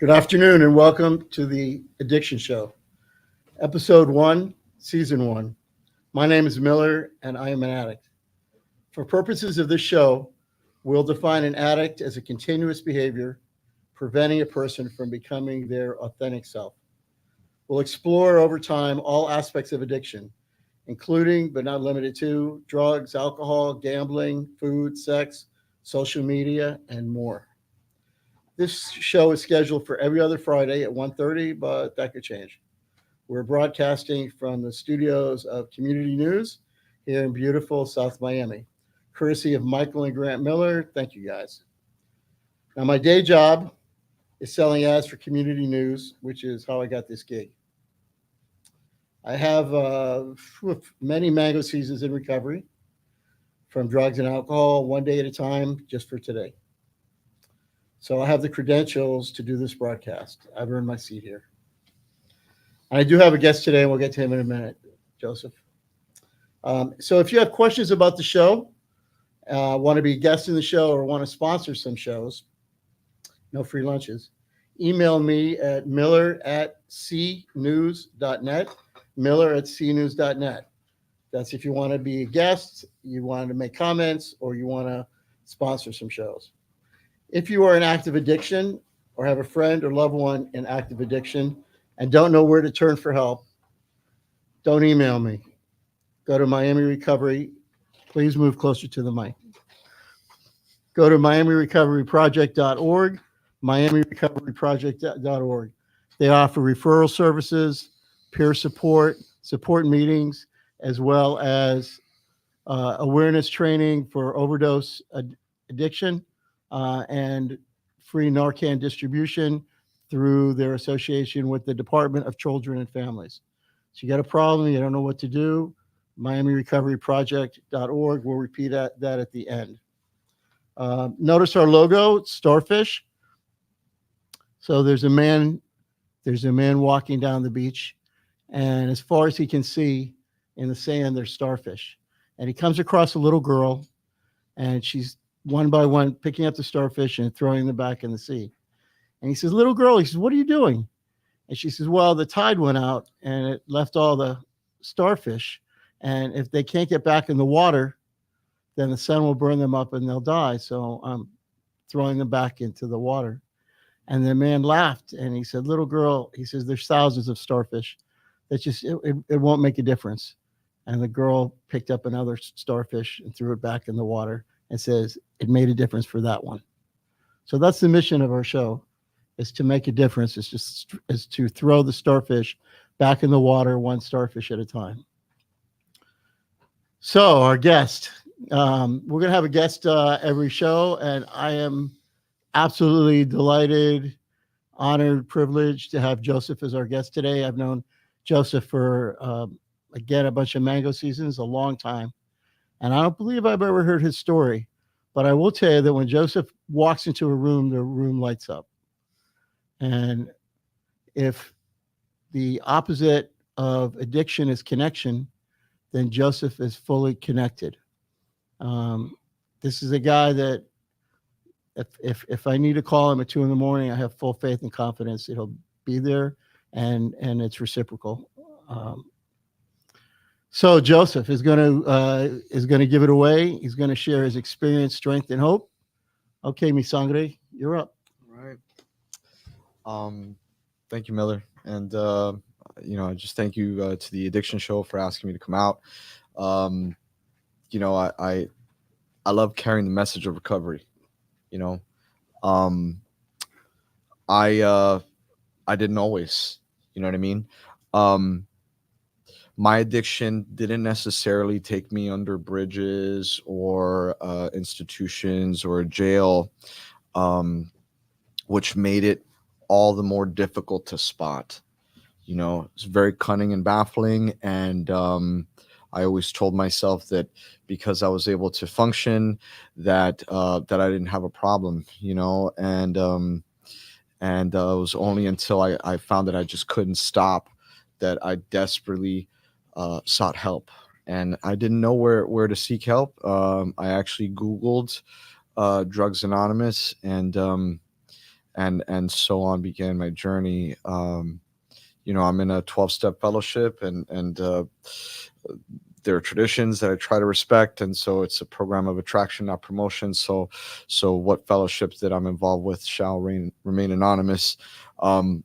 Good afternoon and welcome to the Addiction Show, Episode 1, Season 1. My name is Miller and I am an addict. For purposes of this show, we'll define an addict as a continuous behavior preventing a person from becoming their authentic self. We'll explore over time all aspects of addiction, including but not limited to drugs, alcohol, gambling, food, sex, social media, and more. This show is scheduled for every other Friday at 1:30, but that could change. We're broadcasting from the studios of Community News here in beautiful South Miami, courtesy of Michael and Grant Miller. Thank you guys. Now, my day job is selling ads for Community News, which is how I got this gig. I have many mango seasons in recovery from drugs and alcohol, one day at a time, just for today. So I have the credentials to do this broadcast. I've earned my seat here. And I do have a guest today, and we'll get to him in a minute, Joseph. So if you have questions about the show, want to be a guest in the show, or want to sponsor some shows, no free lunches, email me at miller@cnews.net, miller@cnews.net. That's if you want to be a guest, you want to make comments, or you want to sponsor some shows. If you are in active addiction or have a friend or loved one in active addiction and don't know where to turn for help, don't email me. Go to Miami Recovery. Please move closer to the mic. Go to miamirecoveryproject.org, miamirecoveryproject.org. They offer referral services, peer support, support meetings, as well as awareness training for overdose addiction and free Narcan distribution through their association with the Department of Children and Families. So you got a problem, you don't know what to do, miamirecoveryproject.org. We'll repeat that at the end. Notice our logo, starfish. So there's a man walking down the beach, and as far as he can see in the sand, there's starfish. And he comes across a little girl, and she's one by one picking up the starfish and throwing them back in the sea. And he says, little girl, he says, what are you doing? And she says, well, the tide went out and it left all the starfish. And if they can't get back in the water, then the sun will burn them up and they'll die. So I'm throwing them back into the water. And the man laughed and he said, little girl, he says, there's thousands of starfish. That just, it won't make a difference. And the girl picked up another starfish and threw it back in the water and says, it made a difference for that one. So that's the mission of our show, is to make a difference, is to throw the starfish back in the water, one starfish at a time. So our guest, we're going to have a guest every show, and I am absolutely delighted, honored, privileged to have Joseph as our guest today. I've known Joseph for, again, a bunch of mango seasons, a long time. And I don't believe I've ever heard his story, but I will tell you that when Joseph walks into a room, the room lights up. And if the opposite of addiction is connection, then Joseph is fully connected. This is a guy that if I need to call him at 2 a.m, I have full faith and confidence that he'll be there, and it's reciprocal. So Joseph is going to give it away. He's going to share his experience, strength, and hope. Okay, mi sangre, you're up. All right. Thank you, Miller, and just thank you to the Addiction Show for asking me to come out. I love carrying the message of recovery. I didn't always. You know what I mean? My addiction didn't necessarily take me under bridges or institutions or jail, which made it all the more difficult to spot. It's very cunning and baffling. And I always told myself that because I was able to function, that I didn't have a problem, and it was only until I found that I just couldn't stop that I desperately sought help, and I didn't know where to seek help. I actually Googled Drugs Anonymous, and and so on began my journey. I'm in a 12-step fellowship, and there are traditions that I try to respect, and so it's a program of attraction, not promotion. So what fellowships that I'm involved with shall remain anonymous. Um,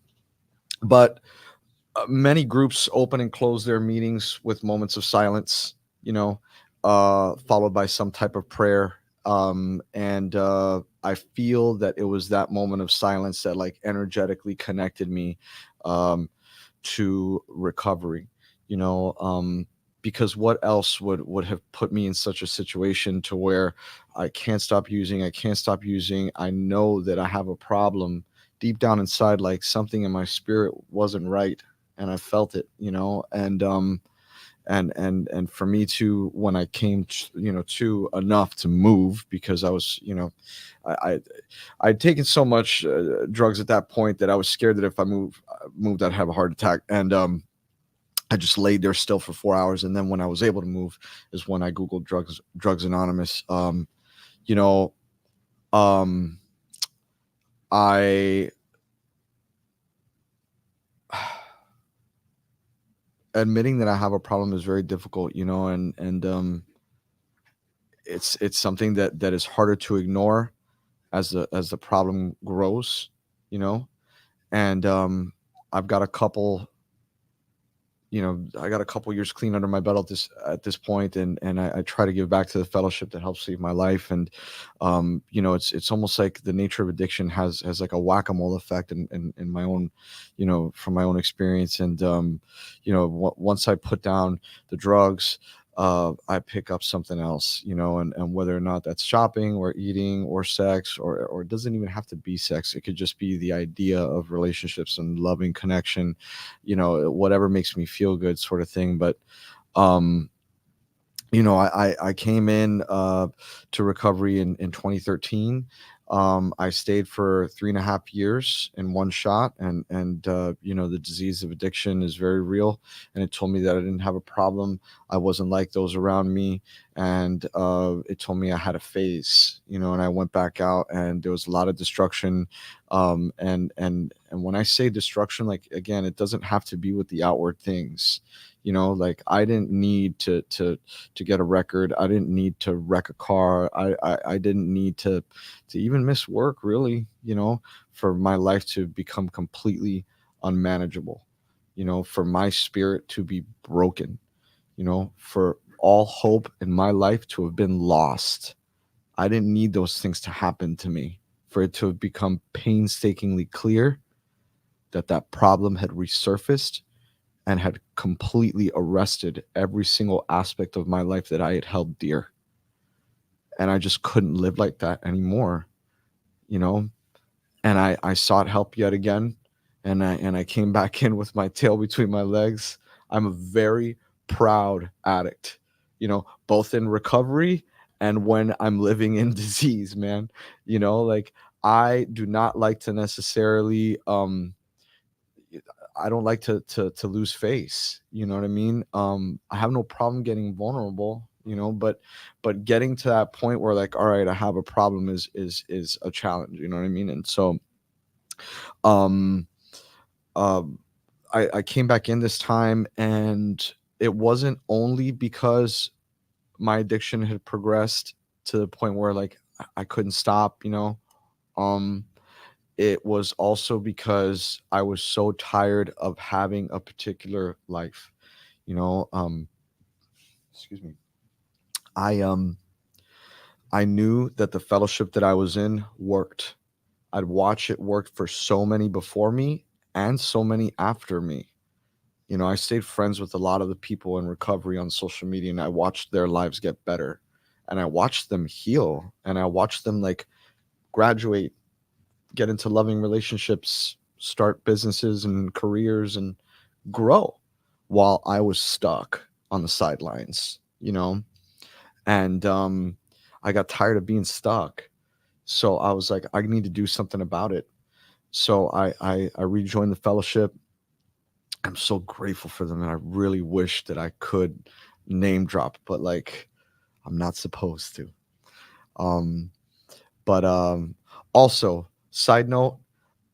but Many groups open and close their meetings with moments of silence, followed by some type of prayer. And I feel that it was that moment of silence that like energetically connected me um, to recovery, because what else would have put me in such a situation to where I can't stop using, I know that I have a problem deep down inside, like something in my spirit wasn't right, and I felt it, and for me to, when I came to enough to move, because I was, I, I I'd taken so much drugs at that point that I was scared that if I moved, I'd have a heart attack. And I just laid there still for 4 hours, and then when I was able to move is when I googled drugs anonymous. You know um I admitting that I have a problem is very difficult, and it's something that is harder to ignore as the problem grows, you know. And I've got a couple, I got a couple years clean under my belt at this point, and I try to give back to the fellowship that helped save my life. And it's almost like the nature of addiction has like a whack-a-mole effect in my own, from my own experience. And once I put down the drugs, I pick up something else, and whether or not that's shopping or eating or sex, or it doesn't even have to be sex. It could just be the idea of relationships and loving connection, whatever makes me feel good, sort of thing. But um, I came in to recovery in 2013. I stayed for 3.5 years in one shot, and the disease of addiction is very real. And it told me that I didn't have a problem. I wasn't like those around me, and it told me I had a phase. And I went back out, and there was a lot of destruction. And when I say destruction, like, again, it doesn't have to be with the outward things. Like, I didn't need to get a record. I didn't need to wreck a car. I didn't need to even miss work, really, for my life to become completely unmanageable, for my spirit to be broken, for all hope in my life to have been lost. I didn't need those things to happen to me for it to have become painstakingly clear that that problem had resurfaced and had completely arrested every single aspect of my life that I had held dear. And I just couldn't live like that anymore, you know? And I sought help yet again. And I came back in with my tail between my legs. I'm a very proud addict, both in recovery and when I'm living in disease, man. Like, I do not like to necessarily I don't like to lose face. You know what I mean? I have no problem getting vulnerable, but getting to that point where, like, all right, I have a problem is a challenge. You know what I mean? And so, um, uh, I came back in this time, and it wasn't only because my addiction had progressed to the point where, like, I couldn't stop. Um, it was also because I was so tired of having a particular life. You know, excuse me. I um I knew that the fellowship that I was in worked. I'd watch it work for so many before me and so many after me. I stayed friends with a lot of the people in recovery on social media, and I watched their lives get better, and I watched them heal, and I watched them, like, graduate, get into loving relationships, start businesses and careers, and grow, while I was stuck on the sidelines, and I got tired of being stuck. So I was like, I need to do something about it. So I rejoined the fellowship. I'm so grateful for them, and I really wish that I could name drop, but, like, I'm not supposed to. Um, but Also, side note,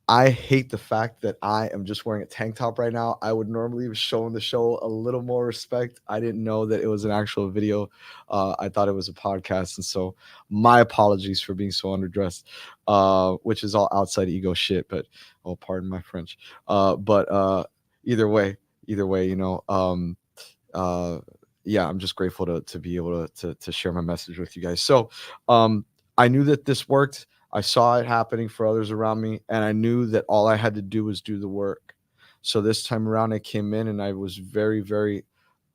I hate the fact that I am just wearing a tank top right now. I would normally have shown the show a little more respect. I didn't know that it was an actual video. I thought it was a podcast. And so my apologies for being so underdressed, which is all outside ego shit, but oh, pardon my French. But either way, uh, yeah, I'm just grateful to be able to share my message with you guys. So I knew that this worked. I saw it happening for others around me, and I knew that all I had to do was do the work. So this time around, I came in and I was very, very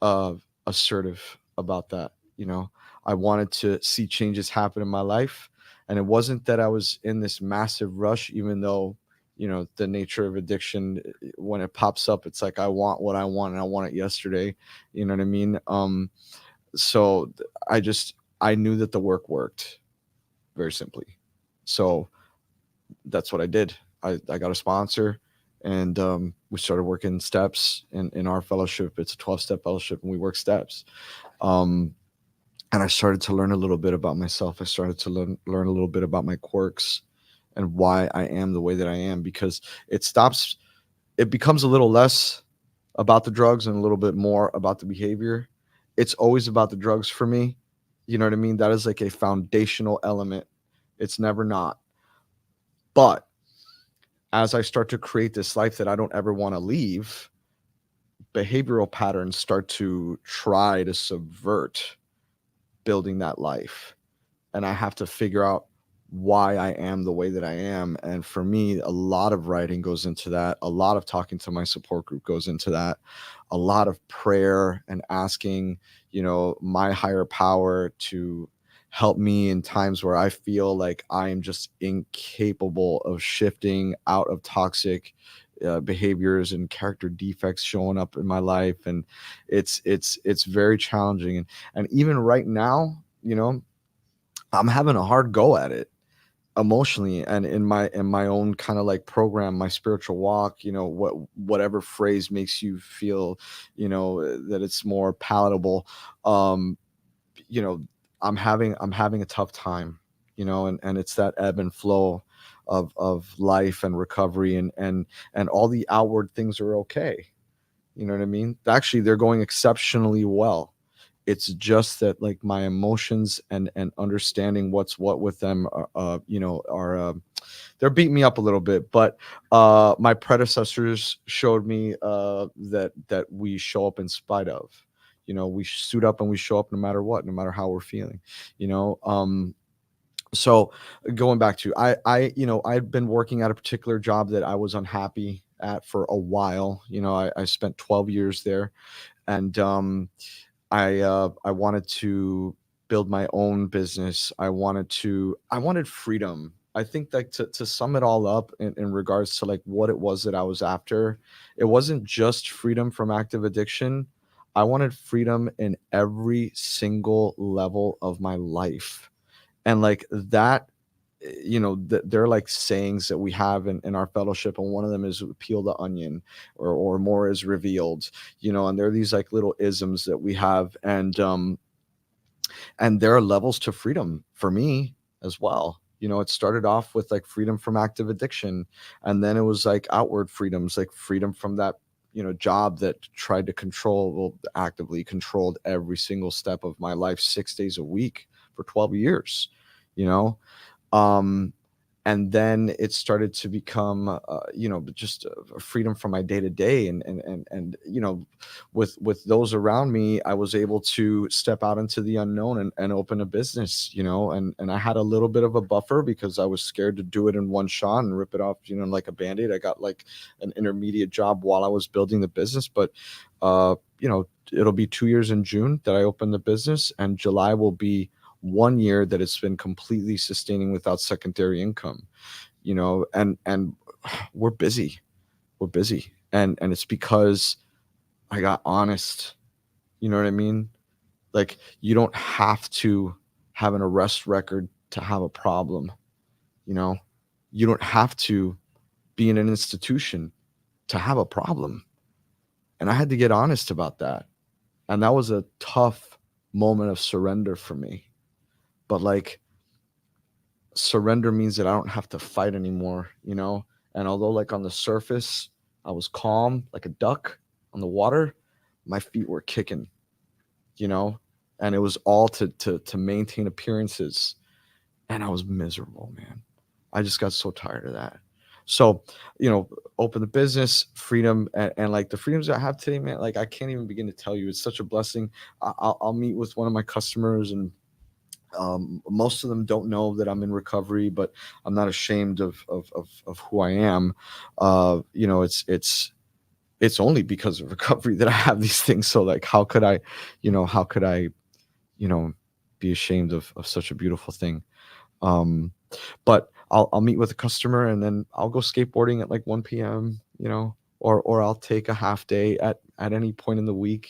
uh, assertive about that. I wanted to see changes happen in my life, and it wasn't that I was in this massive rush, even though the nature of addiction, when it pops up, it's like I want what I want and I want it yesterday. You know what I mean? So I knew that the work worked, very simply. So that's what I did. I got a sponsor, and we started working steps in our fellowship. It's a 12-step fellowship, and we work steps. Um, and I started to learn a little bit about myself. I started to learn a little bit about my quirks and why I am the way that I am, because it becomes a little less about the drugs and a little bit more about the behavior. It's always about the drugs for me. You know what I mean? That is like a foundational element. It's never not. But as I start to create this life that I don't ever want to leave, behavioral patterns start to try to subvert building that life. And I have to figure out why I am the way that I am. And for me, a lot of writing goes into that. A lot of talking to my support group goes into that. A lot of prayer and asking, my higher power to help me in times where I feel like I am just incapable of shifting out of toxic behaviors and character defects showing up in my life. And it's very challenging. And even right now, I'm having a hard go at it emotionally, and in my own kind of like program, my spiritual walk, whatever phrase makes you feel, that it's more palatable. um you know I'm having a tough time, and it's that ebb and flow of life and recovery, and all the outward things are okay. You know what I mean? Actually, they're going exceptionally well. It's just that, like, my emotions and understanding what's what with them are they're beating me up a little bit. But my predecessors showed me that we show up in spite of. We suit up and we show up no matter what, no matter how we're feeling. you know um so going back to, I'd been working at a particular job that I was unhappy at for a while. I spent 12 years there, and I wanted to build my own business. I wanted freedom. I think that to sum it all up in regards to like what it was that I was after, it wasn't just freedom from active addiction. I wanted freedom in every single level of my life. And like that, there are like sayings that we have in our fellowship, and one of them is peel the onion, or more is revealed. And there are these like little isms that we have, and there are levels to freedom for me as well. It started off with like freedom from active addiction, and then it was like outward freedoms, like freedom from that job that tried to actively controlled every single step of my life, 6 days a week for 12 years. you know um and then it started to become just a freedom from my day to day, and with those around me, I was able to step out into the unknown and open a business. And I had a little bit of a buffer because I was scared to do it in one shot and rip it off like a band-aid. I got like an intermediate job while I was building the business, but it'll be 2 years in June that I opened the business, and July will be 1 year that it's been completely sustaining without secondary income. And we're busy. And it's because I got honest. You know what I mean? Like, you don't have to have an arrest record to have a problem. You don't have to be in an institution to have a problem. And I had to get honest about that. And that was a tough moment of surrender for me. But like, surrender means that I don't have to fight anymore. And although like on the surface, I was calm like a duck on the water, my feet were kicking, you know, and it was all to maintain appearances. And I was miserable, man. I just got so tired of that. So, open the business, freedom, and like the freedoms I have today, man, like I can't even begin to tell you. It's such a blessing. I'll meet with one of my customers, and most of them don't know that I'm in recovery, but I'm not ashamed of who I am. It's only because of recovery that I have these things. So like, how could I, you know, be ashamed of such a beautiful thing? But I'll meet with a customer, and then I'll go skateboarding at like 1 p.m., or I'll take a half day at any point in the week.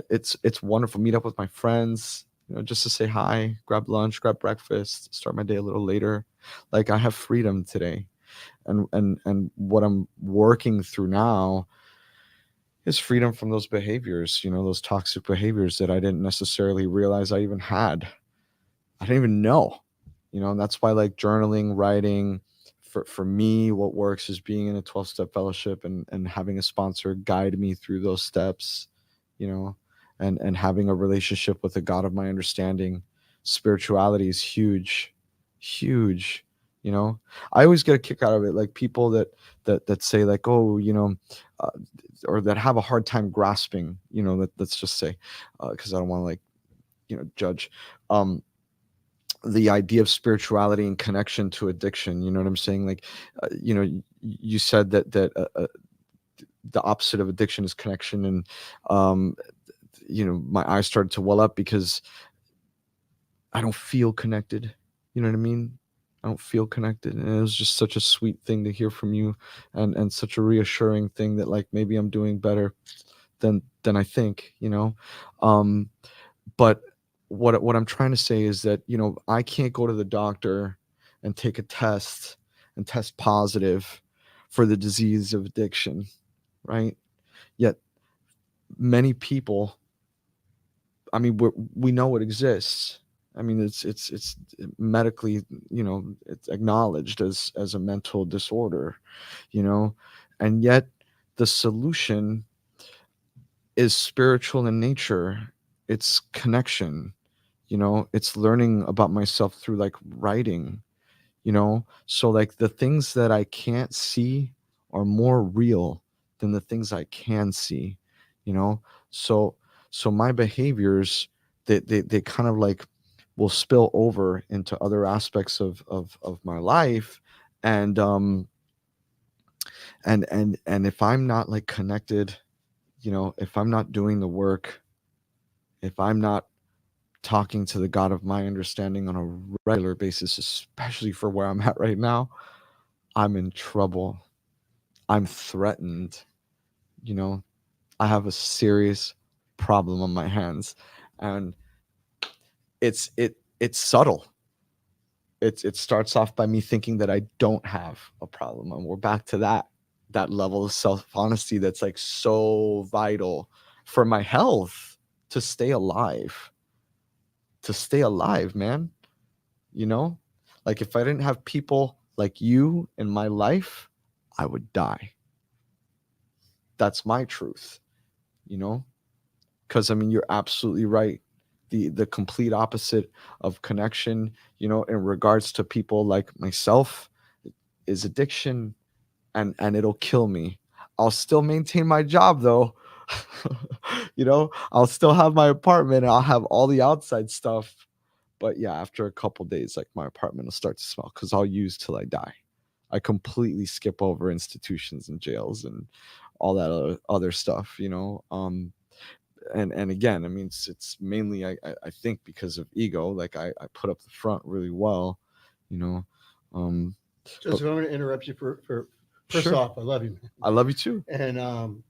It's wonderful. Meet up with my friends, just to say hi, grab lunch, grab breakfast, start my day a little later. Like, I have freedom today. And what I'm working through now is freedom from those behaviors, those toxic behaviors that I didn't necessarily realize I even had. I didn't even know, and that's why like journaling, writing, for me, what works is being in a 12-step fellowship and having a sponsor guide me through those steps, and having a relationship with the God of my understanding. Spirituality is huge, huge. I always get a kick out of it, like people that say like, oh, uh, or that have a hard time grasping, let's just say, because I don't want to like, judge, the idea of spirituality and connection to addiction. You know what I'm saying? Like, you said that the opposite of addiction is connection, and my eyes started to well up because I don't feel connected. You know what I mean? I don't feel connected. And it was just such a sweet thing to hear from you, and such a reassuring thing that like maybe I'm doing better than I think, but what I'm trying to say is that, I can't go to the doctor and take a test and test positive for the disease of addiction, right? Yet many people, I mean, we know it exists. I mean, it's medically, it's acknowledged as a mental disorder, and yet the solution is spiritual in nature. It's connection, it's learning about myself through like writing, so like the things that I can't see are more real than the things I can see, so my behaviors, they kind of like will spill over into other aspects of my life. And if I'm not like connected, if I'm not doing the work, if I'm not talking to the God of my understanding on a regular basis, especially for where I'm at right now, I'm in trouble. I'm threatened. I have a serious problem on my hands, and it's subtle. It starts off by me thinking that I don't have a problem, and we're back to that level of self-honesty that's like so vital for my health, to stay alive. Man. Like if I didn't have people like you in my life, I would die. That's my truth, because I mean, you're absolutely right. The complete opposite of connection, in regards to people like myself, is addiction, and it'll kill me. I'll still maintain my job though. I'll still have my apartment, and I'll have all the outside stuff. But yeah, after a couple days, like my apartment will start to smell, because I'll use till I die. I completely skip over institutions and jails and all that other stuff, and again, I mean, it's mainly I think because of ego. Like I put up the front really well, um Joseph, I'm going to interrupt you for first Sure. off, I love you, man. I love you too. And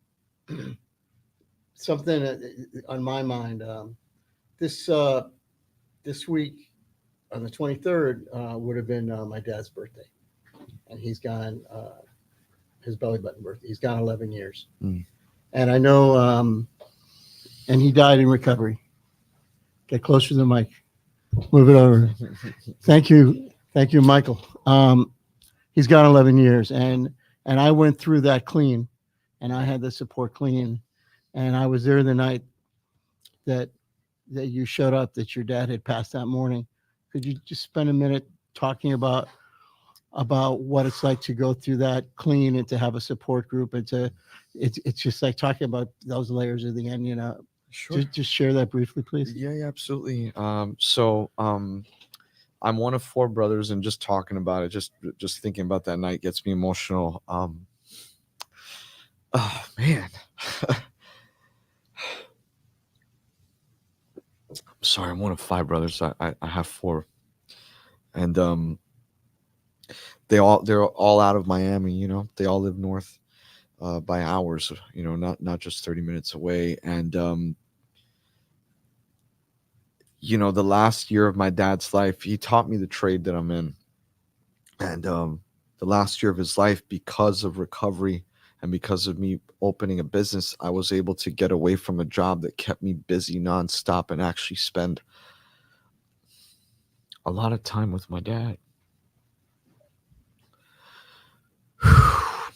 something on my mind, this week on the 23rd would have been my dad's birthday, and he's gone, his belly button birthday. He's gone 11 years. And I know, and he died in recovery. Get closer to the mic. Move it over. Thank you, Michael. He's gone 11 years, and I went through that clean, and I had the support clean, and I was there the night that that you showed up, that your dad had passed that morning. Could you just spend a minute talking about what it's like to go through that clean and to have a support group and to it's just like talking about those layers of the onion. Sure. Just share that briefly, please. Yeah, absolutely. I'm one of four brothers, and just talking about it, just thinking about that night gets me emotional. Oh man. Sorry, I'm one of five brothers. I have four, and they're all out of Miami. They all live north by hours. Not just 30 minutes away. And the last year of my dad's life, he taught me the trade that I'm in. And the last year of his life, because of recovery and because of me opening a business, I was able to get away from a job that kept me busy nonstop and actually spend a lot of time with my dad. I'm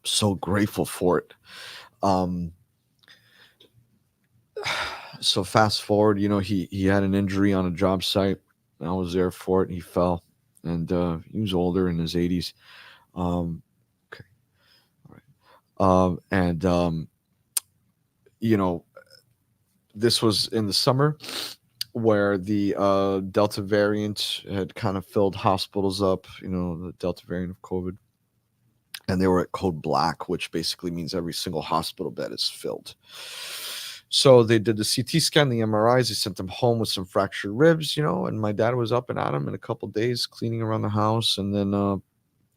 so grateful for it. So fast forward, he had an injury on a job site. I was there for it. He fell, and he was older, in his 80s. Okay, all right. And this was in the summer, where the Delta variant had kind of filled hospitals up. The Delta variant of COVID, and they were at code black, which basically means every single hospital bed is filled. So they did the CT scan, the MRIs. They sent them home with some fractured ribs, and my dad was up and at him in a couple of days, cleaning around the house. And then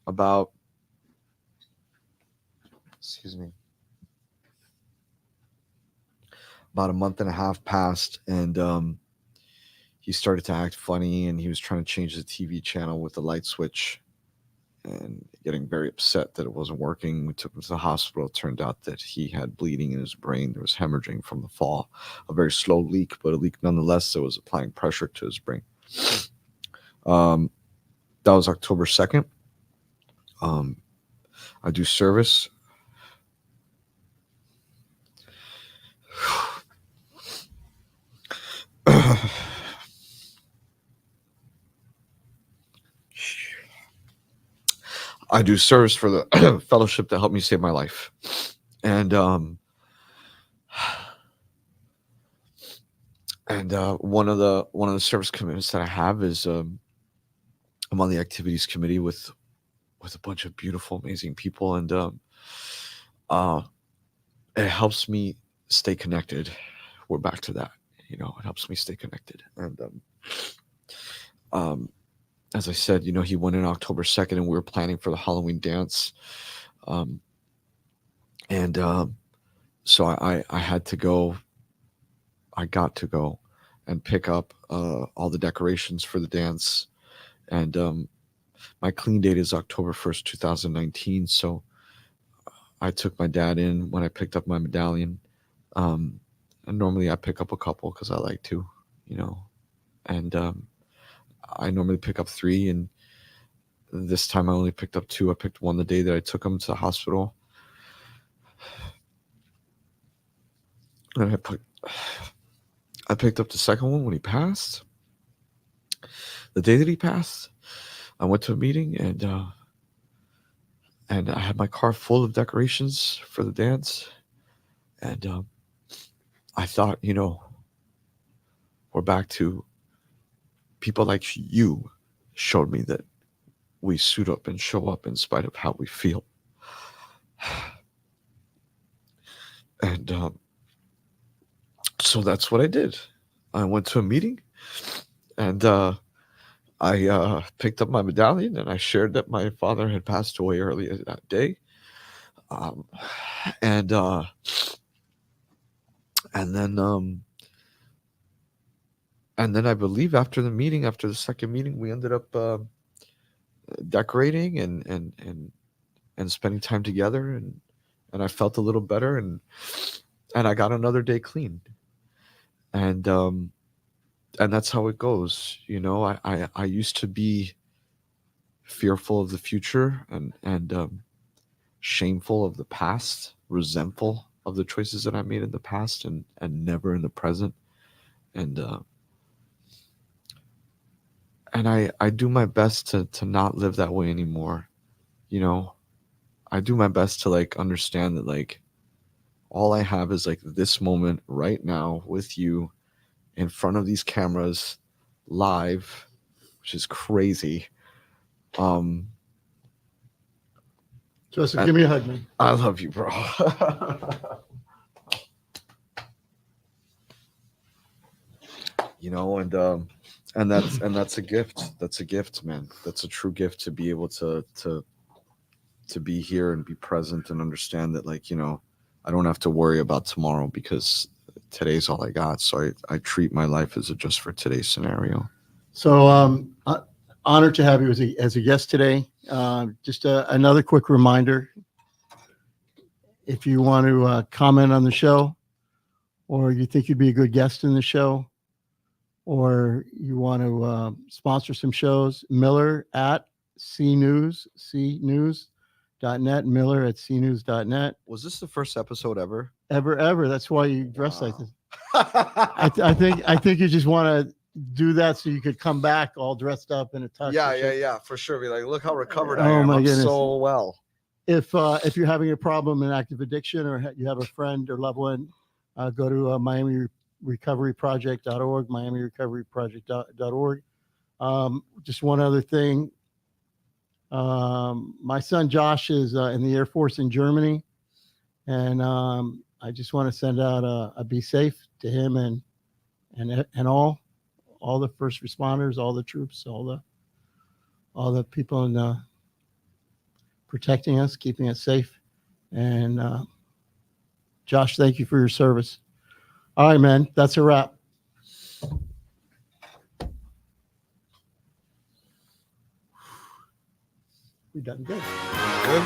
about a month and a half passed, and he started to act funny, and he was trying to change the TV channel with the light switch and getting very upset that it wasn't working. We took him to the hospital. It turned out that he had bleeding in his brain. There was hemorrhaging from the fall, a very slow leak, but a leak nonetheless that was applying pressure to his brain. That was October 2nd. I do service. I do service for the fellowship that helped me save my life. And one of the service commitments that I have is I'm on the activities committee with a bunch of beautiful, amazing people, and it helps me stay connected. We're back to that. It helps me stay connected. And as I said, he went in October 2nd, and we were planning for the Halloween dance. So I had to go. I got to go and pick up all the decorations for the dance. And my clean date is October 1st, 2019. So I took my dad in when I picked up my medallion. And normally I pick up a couple because I like to, and I normally pick up 3, and this time I only picked up 2. I picked one the day that I took him to the hospital. And I picked up the second one when he passed. The day that he passed, I went to a meeting, and I had my car full of decorations for the dance. And I thought, we're back to people like you showed me that we suit up and show up in spite of how we feel. And so that's what I did. I went to a meeting, and I picked up my medallion, and I shared that my father had passed away earlier that day. And then I believe after the second meeting, we ended up decorating and spending time together, and I felt a little better, and I got another day clean. And that's how it goes. I used to be fearful of the future and shameful of the past, resentful of the choices that I made in the past and never in the present. And I do my best to not live that way anymore. You know, I do my best to like understand that like all I have is like this moment right now with you in front of these cameras live, which is crazy. Joseph, give me a hug, man. I love you, bro. You know, and that's a gift. That's a gift, man. That's a true gift to be able to be here and be present and understand that, like, you know, I don't have to worry about tomorrow because today's all I got. So I treat my life as a just for today scenario. So honored to have you as a guest today. Just another quick reminder. If you want to comment on the show, or you think you'd be a good guest in the show, or you want to sponsor some shows, Miller at cnews.net, Miller at cnews.net. Was this the first episode ever? Ever. That's why you dress like this. I I think you just want to do that so you could come back all dressed up in a tux. yeah, for sure. Be like, look how recovered I Oh, am. my I'm goodness. so well. If you're having a problem in active addiction, or you have a friend or loved one, go to MiamiRecoveryProject.org, MiamiRecoveryProject.org. Just one other thing. My son Josh is in the Air Force in Germany, and I just want to send out a be safe to him and all the first responders, all the troops, all the people in protecting us, keeping us safe. And Josh, thank you for your service. All right, man, that's a wrap. We done good. Good.